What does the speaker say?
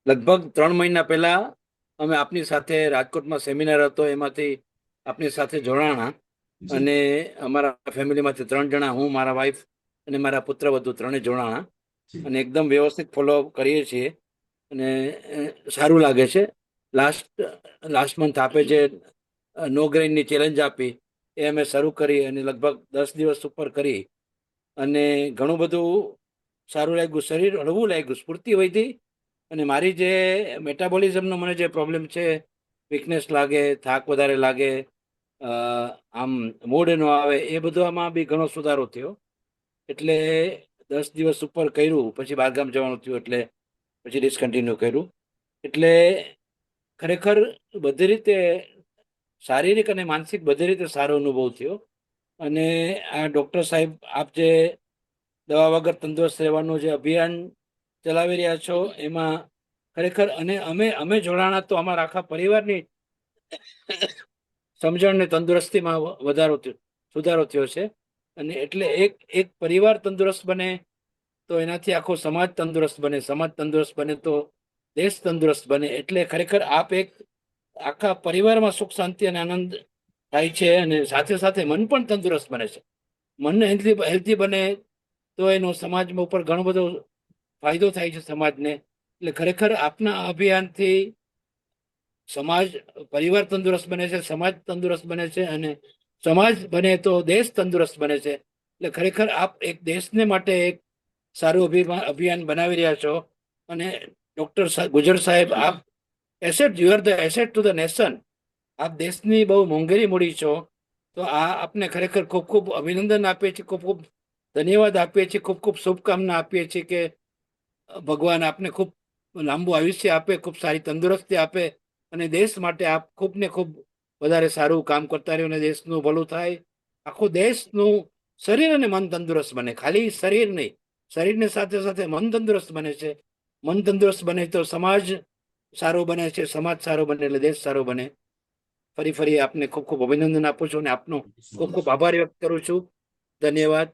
લગભગ 3 મહિના પહેલા અમે આપની સાથે રાજકોટમાં સેમિનાર હતો, એમાંથી આપની સાથે જોડાણા. જી. અને અમારા ફેમિલીમાંથી 3 જણા, હું, મારા વાઈફ અને મારા પુત્રવધુ ત્રણે જોડાણા. જી. અને એકદમ વ્યવસ્થિત ફોલો કરીએ છીએ. અને સારું લાગે છે. લાસ્ટ લાસ્ટ મંથ આપે જે નો ગ્રેઇનની ચેલેન્જ આપી, એ અમે શરૂ કરી અને લગભગ 10 દિવસ ઉપર કરી. અને ઘણું બધું સારું લાગ્યું, શરીર હળવું લાગ્યું, સ્ફૂર્તિ વધી. અને મારી જે મેટાબોલિઝમનો મને જે પ્રોબ્લેમ છે, વીકનેસ લાગે, થાક વધારે લાગે, આમ મૂડ ન આવે, એ બધામાં બી ઘણો સુધારો થયો. એટલે 10 દિવસ ઉપર કર્યું, પછી બહારગામ જવાનું થયું એટલે પછી ડિસકન્ટિન્યુ કર્યું. એટલે ખરેખર બધી રીતે શારીરિક અને માનસિક બધી રીતે સારો અનુભવ થયો. અને આ ડૉક્ટર સાહેબ, આપ જે દવા વગર તંદુરસ્ત રહેવાનું જે અભિયાન ચલાવી રહ્યા છો, એમાં ખરેખર અને અમે અમે જોડાણા તો અમારા આખા પરિવારની સમજણ ને તંદુરસ્તીમાં સુધારો થયો છે. અને એટલે એક એક પરિવાર તંદુરસ્ત બને તો એનાથી આખો સમાજ તંદુરસ્ત બને, સમાજ તંદુરસ્ત બને તો દેશ તંદુરસ્ત બને. એટલે ખરેખર આપ એક આખા પરિવારમાં સુખ શાંતિ અને આનંદ થાય છે. અને સાથે સાથે મન પણ તંદુરસ્ત બને છે. મન હેલ્ધી બને તો એનો સમાજમાં ઉપર ઘણો બધો ફાયદો થાય છે સમાજને. એટલે ખરેખર આપના અભિયાનથી સમાજ, પરિવાર તંદુરસ્ત બને છે, સમાજ તંદુરસ્ત બને છે, અને સમાજ બને તો દેશ તંદુરસ્ત બને છે. એટલે ખરેખર આપ એક દેશને માટે એક સારું અભિયાન બનાવી રહ્યા છો. અને ડોક્ટર ગુજર સાહેબ, આપ asset, you are the asset to the nation. આપ દેશની બહુ મોંઘેરી મૂડી છો. તો આ આપને ખરેખર ખૂબ ખૂબ અભિનંદન આપીએ છીએ, ખૂબ ખૂબ ધન્યવાદ આપીએ છીએ, ખૂબ ખૂબ શુભકામના આપીએ છીએ કે ભગવાન આપને ખૂબ લાંબુ આયુષ્ય આપે, ખૂબ સારી તંદુરસ્તી આપે, અને દેશ માટે આપ ખૂબ ને ખૂબ વધારે સારું કામ કરતા રહ્યો અને દેશનું ભલું થાય. આખો દેશનું શરીર અને મન તંદુરસ્ત બને, ખાલી શરીર નહીં, શરીરની સાથે સાથે મન તંદુરસ્ત બને છે. મન તંદુરસ્ત બને તો સમાજ સારો બને છે, સમાજ સારો બને એટલે દેશ સારો બને. ફરી ફરી આપને ખૂબ ખૂબ અભિનંદન આપું છું અને આપનો થેન્ક યુ સો ખૂબ મચ. ખૂબ આભાર વ્યક્ત કરું છું. ધન્યવાદ.